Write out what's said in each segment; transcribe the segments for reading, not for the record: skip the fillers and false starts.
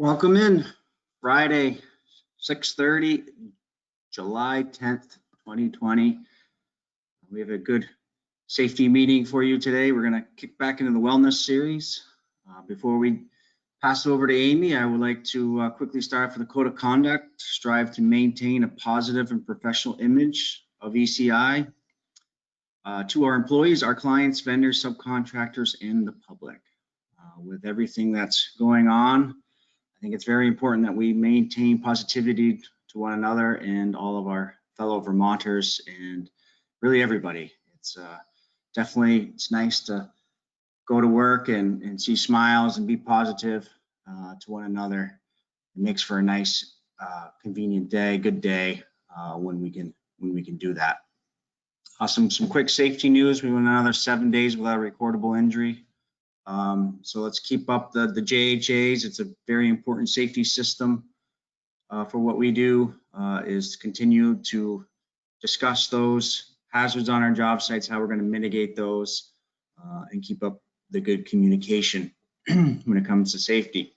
Welcome in. Friday, 6:30, July 10th, 2020. We have a good safety meeting for you today. We're going to kick back into the wellness series. Before we pass it over to Amy, I would like to quickly start for the code of conduct. Strive to maintain a positive and professional image of ECI to our employees, our clients, vendors, subcontractors, and the public. With everything that's going on, I think it's very important that we maintain positivity to one another and all of our fellow Vermonters and really everybody. It's definitely, it's nice to go to work and see smiles and be positive to one another. It makes for a nice, convenient day, good day when we can do that. Some quick safety news. We went another 7 days without a recordable injury. So let's keep up the JHAs. It's a very important safety system for what we do, is continue to discuss those hazards on our job sites, how we're going to mitigate those, and keep up the good communication when it comes to safety.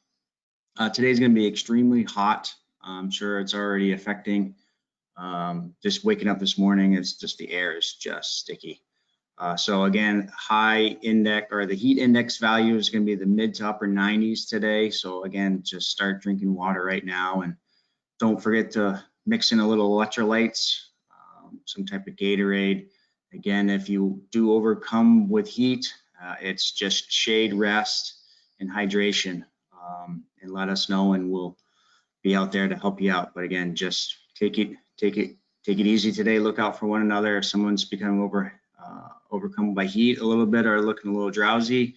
Today's going to be extremely hot. I'm sure it's already affecting, just waking up this morning, it's just the air is just sticky. So again, high index or the heat index value is going to be the mid to upper 90s today. So again, just start drinking water right now, and don't forget to mix in a little electrolytes, some type of Gatorade. Again, if you do overcome with heat, it's just shade, rest, and hydration, and let us know, and we'll be out there to help you out. But again, just take it easy today. Look out for one another. If someone's becoming overcome by heat a little bit or looking a little drowsy,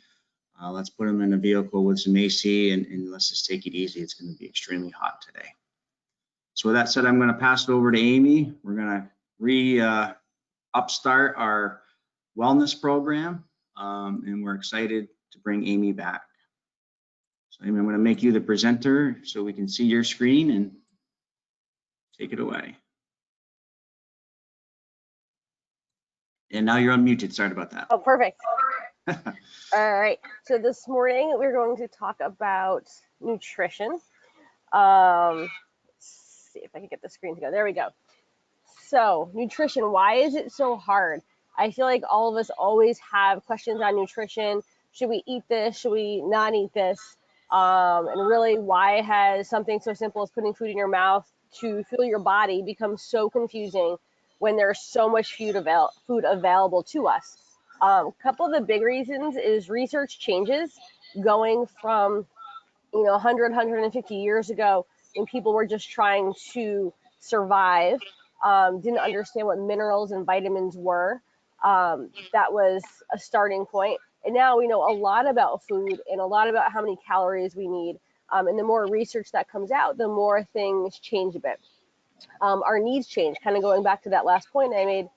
let's put them in a vehicle with some AC and let's just take it easy. It's going to be extremely hot today. So with that said, I'm going to pass it over to Amy. We're going to upstart our wellness program, and we're excited to bring Amy back. So Amy, I'm going to make you the presenter so we can see your screen, and take it away. And now you're unmuted. Sorry about that. Oh, perfect. All right. So this morning we're going to talk about nutrition. Let's see if I can get the screen to go. There we go. So nutrition, why is it so hard? I feel like all of us always have questions on nutrition. Should we eat this? Should we not eat this? And really, why has something so simple as putting food in your mouth to fuel your body become so confusing when there's so much food available to us? A couple of the big reasons is research changes, going from 100, 150 years ago when people were just trying to survive, didn't understand what minerals and vitamins were. That was a starting point. And now we know a lot about food and a lot about how many calories we need. And the more research that comes out, the more things change a bit. Our needs change, kind of going back to that last point I made.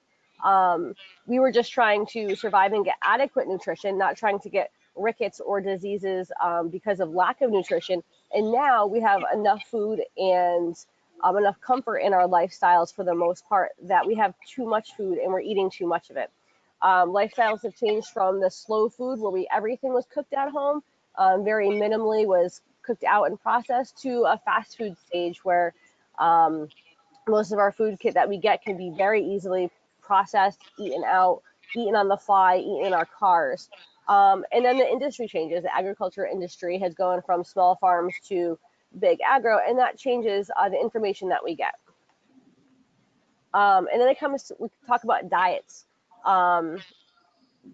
We were just trying to survive and get adequate nutrition, not trying to get rickets or diseases because of lack of nutrition. And now we have enough food and enough comfort in our lifestyles for the most part that we have too much food and we're eating too much of it. Lifestyles have changed from the slow food where everything was cooked at home, very minimally was cooked out and processed, to a fast food stage where most of our food that we get can be very easily processed, eaten out, eaten on the fly, eaten in our cars. And then the industry changes. The agriculture industry has gone from small farms to big agro, and that changes the information that we get. And then we talk about diets.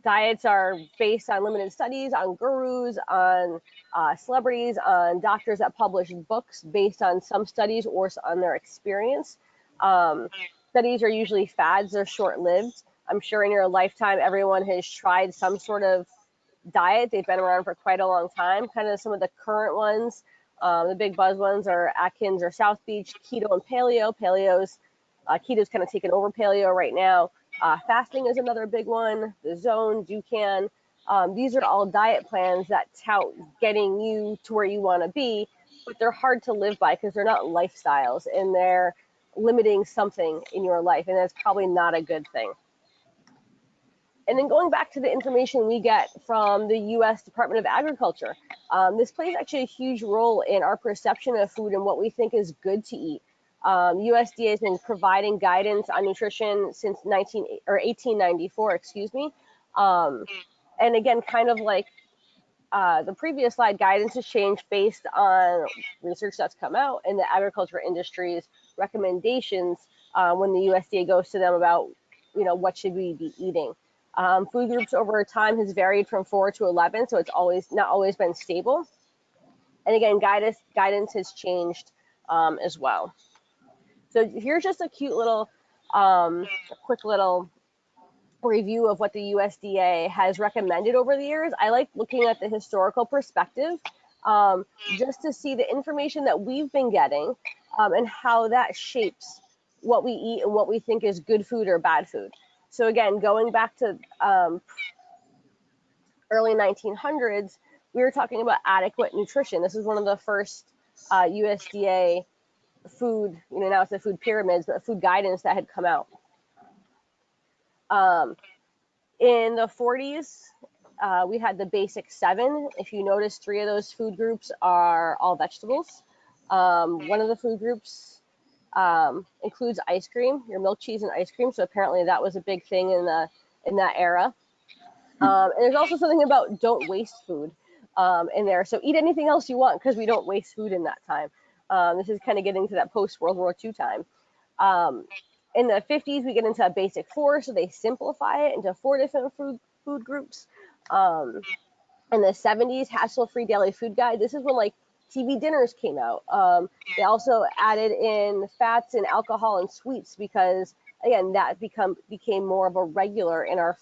Diets are based on limited studies, on gurus, on celebrities, on doctors that publish books based on some studies or on their experience. Studies are usually fads, they're short-lived. I'm sure in your lifetime, everyone has tried some sort of diet. They've been around for quite a long time. Kind of some of the current ones, the big buzz ones are Atkins or South Beach, keto and paleo. Keto's kind of taken over paleo right now. Fasting is another big one. The Zone, Dukan. These are all diet plans that tout getting you to where you want to be, but they're hard to live by because they're not lifestyles and they're limiting something in your life, and that's probably not a good thing. And then going back to the information we get from the U.S. Department of Agriculture, this plays actually a huge role in our perception of food and what we think is good to eat. USDA has been providing guidance on nutrition since 1894, excuse me. And again, kind of like the previous slide, guidance has changed based on research that's come out and the agriculture industry's recommendations when the USDA goes to them about, what should we be eating. Food groups over time has varied from 4 to 11, so it's not always been stable. And again, guidance has changed as well. So here's just a cute little, quick little review of what the USDA has recommended over the years. I like looking at the historical perspective just to see the information that we've been getting and how that shapes what we eat and what we think is good food or bad food. So again, going back to early 1900s, we were talking about adequate nutrition. This is one of the first USDA food, now it's the food pyramids, but food guidance that had come out. In the 40s, we had the basic 7. If you notice, 3 of those food groups are all vegetables. One of the food groups includes ice cream, your milk, cheese, and ice cream. So apparently that was a big thing in that era. And there's also something about don't waste food in there. So eat anything else you want because we don't waste food in that time. This is kind of getting to that post-World War II time. In the 50s, we get into a basic 4, so they simplify it into 4 different food groups. In the 70s, hassle-free daily food guide. This is when like TV dinners came out. They also added in fats and alcohol and sweets because again, that became more of a regular in our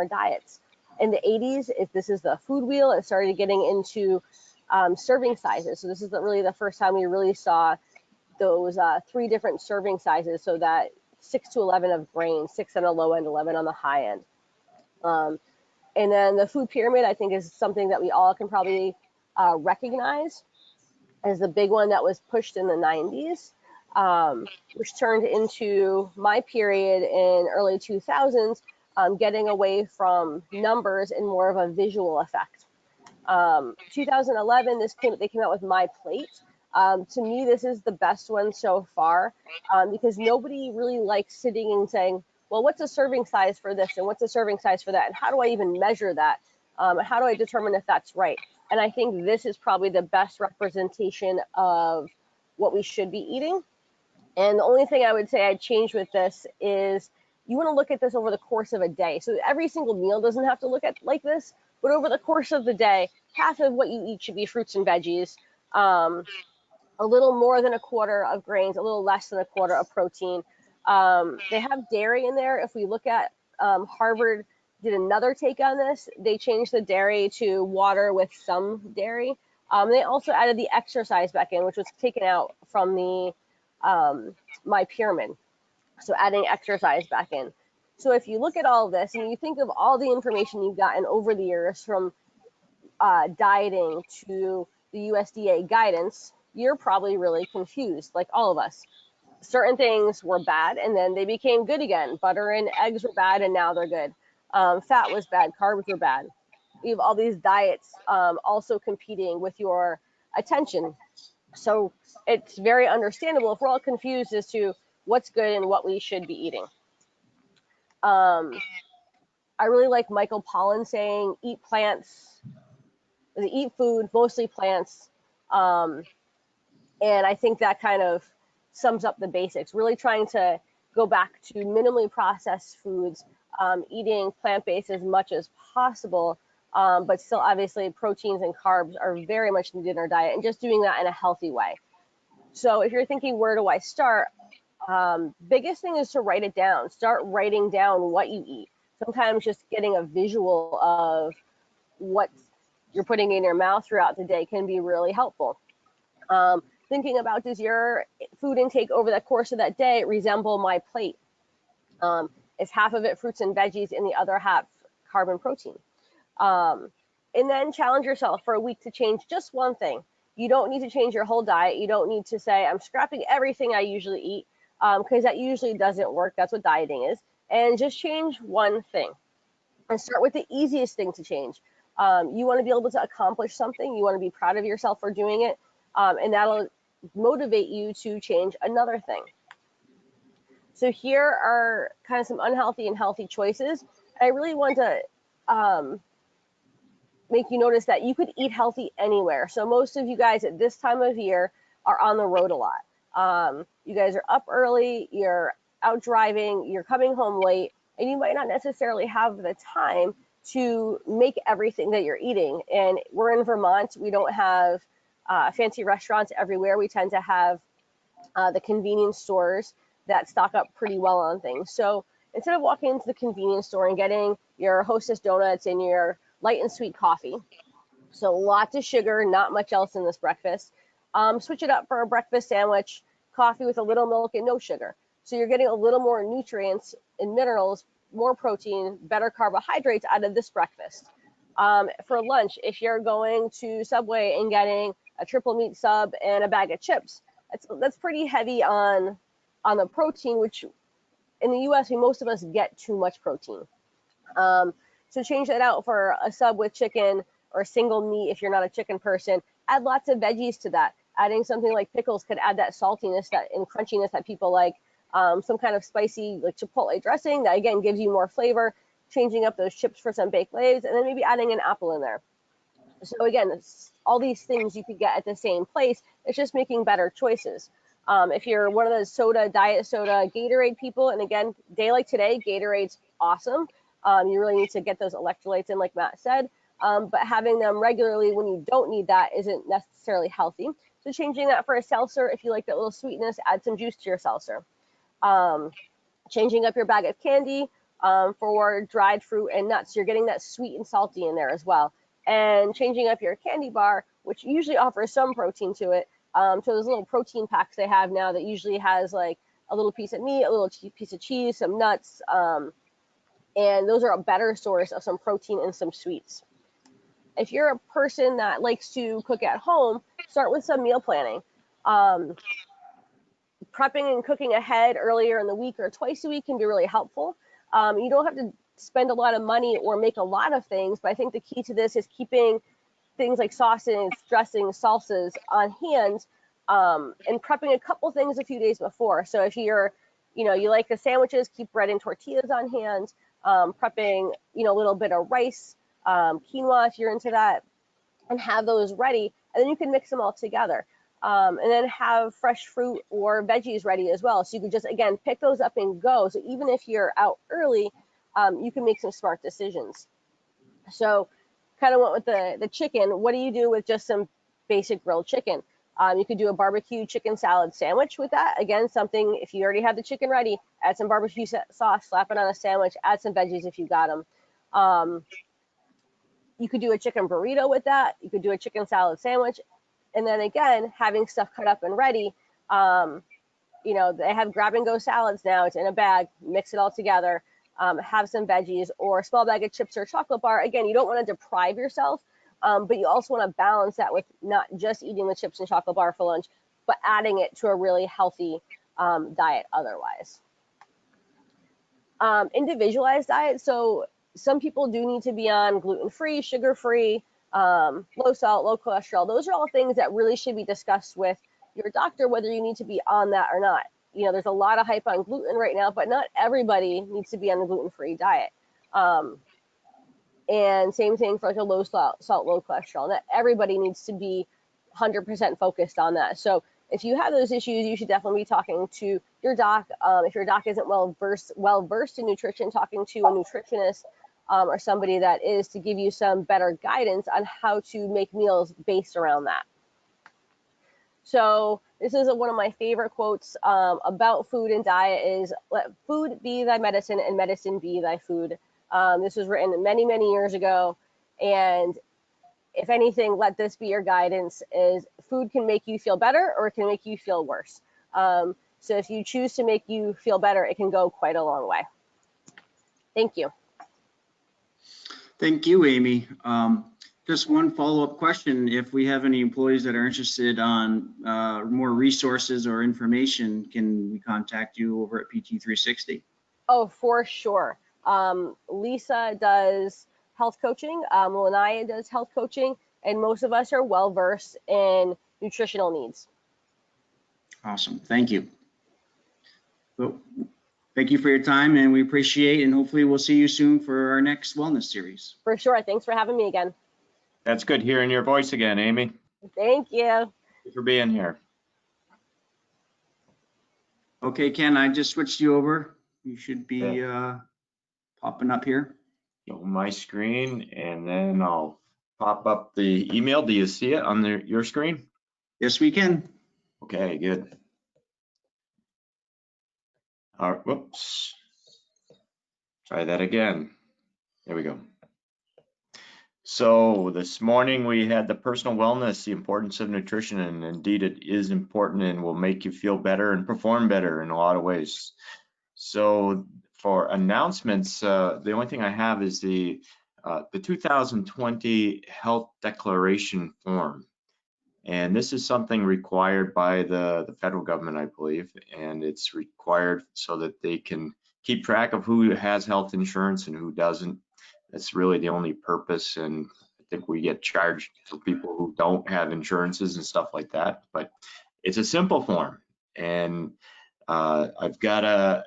diets. In the 80s, this is the food wheel. It started getting into serving sizes. So this is really the first time we really saw those 3 different serving sizes. So that 6 to 11 of grains, 6 on the low end, 11 on the high end. And then the food pyramid, I think, is something that we all can probably recognize as the big one that was pushed in the 90s. Which turned into my period in early 2000s, getting away from numbers and more of a visual effect. 2011, they came out with My Plate. To me, this is the best one so far because nobody really likes sitting and saying, well, what's a serving size for this and what's a serving size for that? And how do I even measure that? How do I determine if that's right? And I think this is probably the best representation of what we should be eating. And the only thing I would say I'd change with this is you want to look at this over the course of a day. So every single meal doesn't have to look at like this, but over the course of the day, half of what you eat should be fruits and veggies, a little more than a quarter of grains, a little less than a quarter of protein. They have dairy in there. If we look at Harvard did another take on this, they changed the dairy to water with some dairy. They also added the exercise back in, which was taken out from the My Pyramid. So adding exercise back in. So if you look at all this and you think of all the information you've gotten over the years from dieting to the USDA guidance, you're probably really confused, like all of us. Certain things were bad and then they became good again. Butter and eggs were bad and now they're good. Fat was bad, carbs were bad. You have all these diets also competing with your attention. So it's very understandable if we're all confused as to what's good and what we should be eating. I really like Michael Pollan saying, eat food, mostly plants. And I think that kind of sums up the basics, really trying to go back to minimally processed foods, eating plant-based as much as possible, but still obviously proteins and carbs are very much needed in our diet and just doing that in a healthy way. So if you're thinking, where do I start? Biggest thing is to write it down. Start writing down what you eat. Sometimes just getting a visual of what you're putting in your mouth throughout the day can be really helpful. Thinking about, does your food intake over the course of that day resemble My Plate? Is half of it fruits and veggies and the other half carb and protein? And then challenge yourself for a week to change just one thing. You don't need to change your whole diet. You don't need to say, I'm scrapping everything I usually eat, because that usually doesn't work. That's what dieting is. And just change one thing. and start with the easiest thing to change. You want to be able to accomplish something. You want to be proud of yourself for doing it, and that'll motivate you to change another thing. So here are kind of some unhealthy and healthy choices. I really want to make you notice that you could eat healthy anywhere. So most of you guys at this time of year are on the road a lot. You guys are up early, you're out driving, you're coming home late, and you might not necessarily have the time to make everything that you're eating. And we're in Vermont, we don't have fancy restaurants everywhere. We tend to have the convenience stores that stock up pretty well on things. So instead of walking into the convenience store and getting your Hostess donuts and your light and sweet coffee, so lots of sugar, not much else in this breakfast, switch it up for a breakfast sandwich, coffee with a little milk and no sugar. So you're getting a little more nutrients and minerals, more protein, better carbohydrates out of this breakfast. For lunch, if you're going to Subway and getting a triple meat sub and a bag of chips, that's pretty heavy on the protein, which in the US, most of us get too much protein. So change that out for a sub with chicken or a single meat if you're not a chicken person. Add lots of veggies to that. Adding something like pickles could add that saltiness and crunchiness that people like. Some kind of spicy like chipotle dressing that again gives you more flavor. Changing up those chips for some baked lays, and then maybe adding an apple in there. So again, all these things you could get at the same place. It's just making better choices. If you're one of those diet soda, Gatorade people, and again, day like today, Gatorade's awesome. You really need to get those electrolytes in, like Matt said. But having them regularly when you don't need that isn't necessarily healthy. So changing that for a seltzer, if you like that little sweetness, add some juice to your seltzer. Changing up your bag of candy for dried fruit and nuts. You're getting that sweet and salty in there as well. And changing up your candy bar, which usually offers some protein to it. So those little protein packs they have now that usually has like a little piece of meat, a little piece of cheese, some nuts, and those are a better source of some protein and some sweets. If you're a person that likes to cook at home, start with some meal planning. Prepping and cooking ahead earlier in the week or twice a week can be really helpful. You don't have to spend a lot of money or make a lot of things, but I think the key to this is keeping things like sauces, dressings, salsas on hand, and prepping a couple things a few days before. So if you like the sandwiches, keep bread and tortillas on hand, prepping, a little bit of rice, quinoa if you're into that, and have those ready, and then you can mix them all together. And then have fresh fruit or veggies ready as well. So you can just, again, pick those up and go. So even if you're out early, you can make some smart decisions. So kind of went with the chicken. What do you do with just some basic grilled chicken? You could do a barbecue chicken salad sandwich with that. Again, something, if you already have the chicken ready, add some barbecue sauce, slap it on a sandwich, add some veggies if you got them. You could do a chicken burrito with that. You could do a chicken salad sandwich. And then again, having stuff cut up and ready, they have grab and go salads now. It's in a bag, mix it all together, have some veggies or a small bag of chips or chocolate bar. Again, you don't want to deprive yourself, but you also want to balance that with not just eating the chips and chocolate bar for lunch, but adding it to a really healthy diet otherwise. Individualized diet. So some people do need to be on gluten-free, sugar-free, low salt, low cholesterol. Those are all things that really should be discussed with your doctor, whether you need to be on that or not. There's a lot of hype on gluten right now, but not everybody needs to be on a gluten-free diet. And same thing for like a low salt, low cholesterol. Not everybody needs to be 100% focused on that. So if you have those issues, you should definitely be talking to your doc. If your doc isn't well versed in nutrition, talking to a nutritionist or somebody that is, to give you some better guidance on how to make meals based around that. So this is one of my favorite quotes about food and diet is, let food be thy medicine and medicine be thy food. This was written many, many years ago. And if anything, let this be your guidance, is food can make you feel better or it can make you feel worse. So if you choose to make you feel better, it can go quite a long way. Thank you. Thank you, Amy. Just one follow-up question. If we have any employees that are interested on more resources or information, can we contact you over at PT360? Oh, for sure. Lisa does health coaching. Lanaya does health coaching, and most of us are well versed in nutritional needs. Awesome. Thank you. So, thank you for your time, and we appreciate, and hopefully we'll see you soon for our next wellness series. For sure. Thanks for having me again. That's good hearing your voice again, Amy. Thank you. Thank you for being here. Okay, Ken, I just switched you over. You should be popping up here. Go my screen, and then I'll pop up the email. Do you see it on your screen? Yes, we can. Okay, good. All right, whoops. Try that again. There we go. So this morning we had the personal wellness, the importance of nutrition, and indeed it is important and will make you feel better and perform better in a lot of ways. So for announcements, the only thing I have is the 2020 Health Declaration Form. And this is something required by the federal government, I believe, and it's required so that they can keep track of who has health insurance and who doesn't. That's really the only purpose, and I think we get charged for people who don't have insurances and stuff like that, but it's a simple form. And I've got a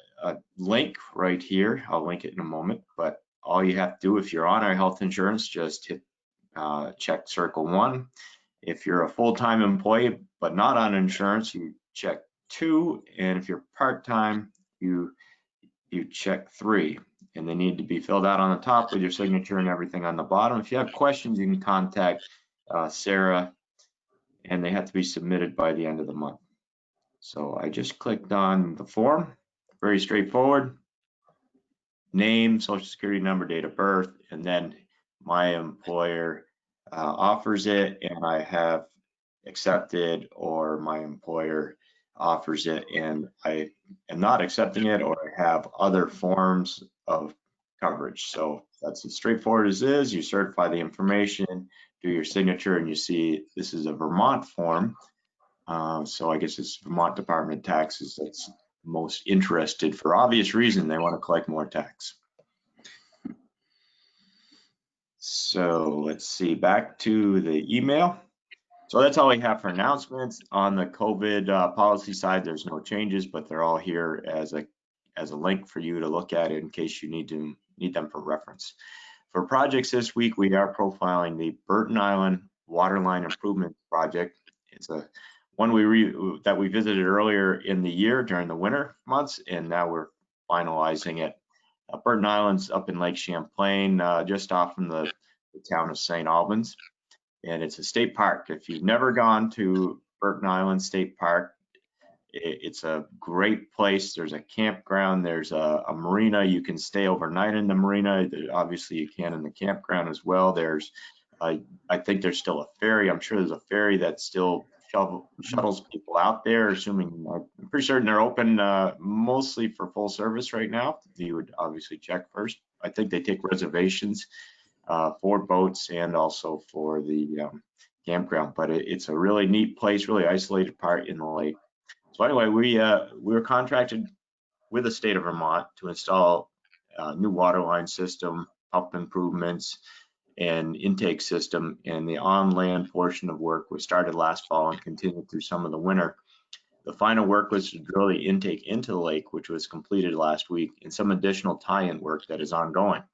link right here. I'll link it in a moment, but all you have to do if you're on our health insurance, just hit check circle 1. If you're a full-time employee but not on insurance, you check 2, and if you're part-time, you check 3, and they need to be filled out on the top with your signature and everything on the bottom. If you have questions, you can contact Sarah, and they have to be submitted by the end of the month. So I just clicked on the form, very straightforward. Name, social security number, date of birth, and then my employer offers it, and I have accepted, or my employer offers it and I am not accepting it, or I have other forms of coverage. So that's as straightforward as it is. You certify the information, do your signature, and you see this is a Vermont form. So I guess it's Vermont Department of Taxes that's most interested, for obvious reason. They want to collect more tax. So let's see, back to the email. So that's all we have for announcements. On the COVID policy side, there's no changes, but they're all here as a link for you to look at in case you need them for reference. For projects this week, we are profiling the Burton Island Waterline Improvement Project. It's a one that we visited earlier in the year during the winter months, and now we're finalizing it. Burton Island's up in Lake Champlain, just off from the town of St. Albans. And it's a state park. If you've never gone to Burton Island State Park, it's a great place. There's a campground, there's a marina. You can stay overnight in the marina. Obviously, you can in the campground as well. There's, I think there's still a ferry. I'm sure there's a ferry that still shuttles people out there, assuming, I'm pretty certain they're open mostly for full service right now. You would obviously check first. I think they take reservations for boats and also for the campground, but it's a really neat place, really isolated part in the lake. So anyway, we were contracted with the state of Vermont to install a new water line system, pump improvements, and intake system, and the on-land portion of work was started last fall and continued through some of the winter. The final work was to drill the intake into the lake, which was completed last week, and some additional tie-in work that is ongoing.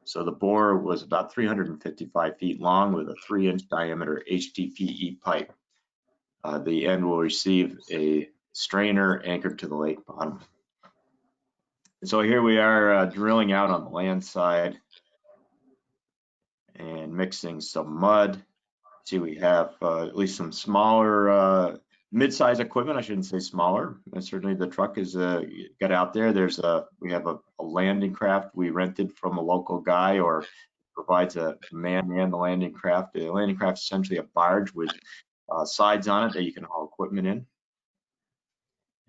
So the bore was about 355 feet long with a 3-inch diameter HDPE pipe. The end will receive a strainer anchored to the lake bottom. And so here we are drilling out on the land side and mixing some mud. See, we have at least some smaller mid-size equipment. I shouldn't say smaller. Certainly the truck is got out there. We have a landing craft we rented from a local guy, or provides a man and the landing craft. The landing craft is essentially a barge with sides on it that you can haul equipment in.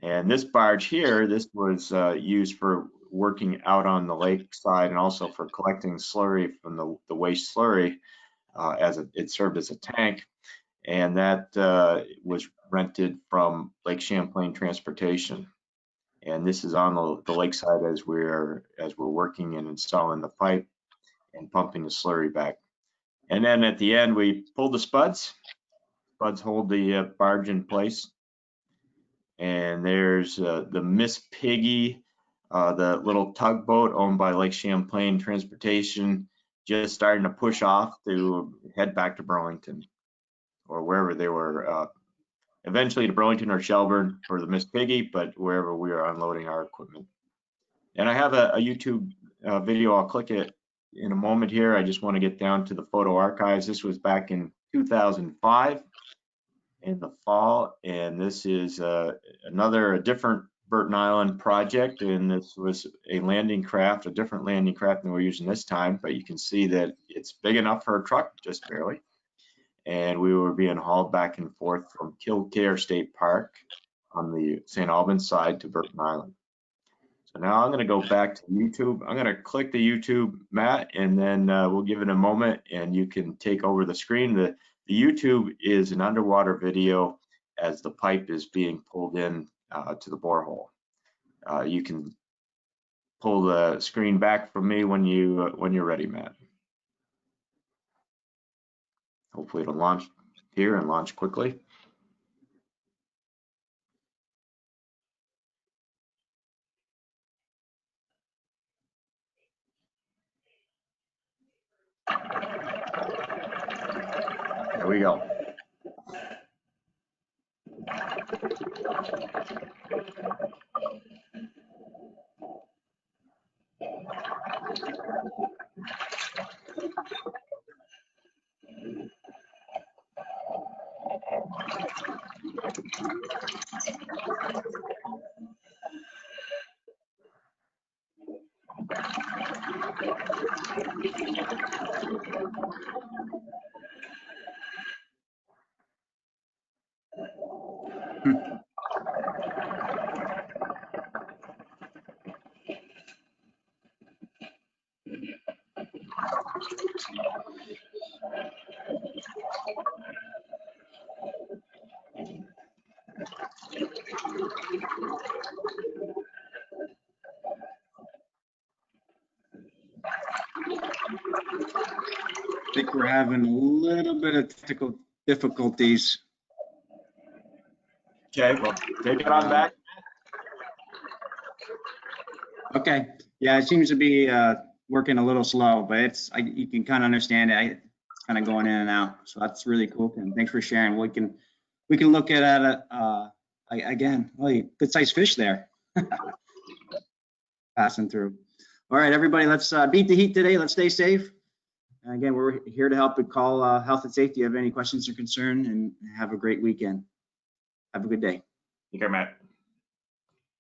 And this barge here, this was used for working out on the lake side and also for collecting slurry from the waste slurry, it served as a tank. And that was rented from Lake Champlain Transportation. And this is on the lakeside as we're working and installing the pipe and pumping the slurry back. And then at the end, we pull the spuds. Spuds hold the barge in place. And there's the Miss Piggy, the little tugboat owned by Lake Champlain Transportation, just starting to push off to head back to Burlington or wherever they were, eventually to Burlington or Shelburne for the Miss Piggy, but wherever we are unloading our equipment. And I have a YouTube video. I'll click it in a moment here. I just want to get down to the photo archives. This was back in 2005 in the fall, and this is a different Burton Island project, and this was a landing craft, a different landing craft than we're using this time, but you can see that it's big enough for a truck, just barely. And we were being hauled back and forth from Kildare State Park on the St. Albans side to Burton Island. So now I'm going to go back to YouTube. I'm going to click the YouTube, Matt, and then we'll give it a moment and you can take over the screen. The YouTube is an underwater video as the pipe is being pulled in to the borehole. You can pull the screen back from me when you're ready, Matt. Hopefully it'll launch here and launch quickly. There we go. I think we're having a little bit of technical difficulties. Okay, well, take it on back. Okay, yeah, it seems to be working a little slow, but you can kind of understand it. It's kind of going in and out, so that's really cool. And thanks for sharing. We can look at it again. Oh, good sized fish there, passing through. All right, everybody, let's beat the heat today. Let's stay safe. And again, we're here to help. Call health and safety if you have any questions or concern, and have a great weekend. Have a good day. Take care, Matt.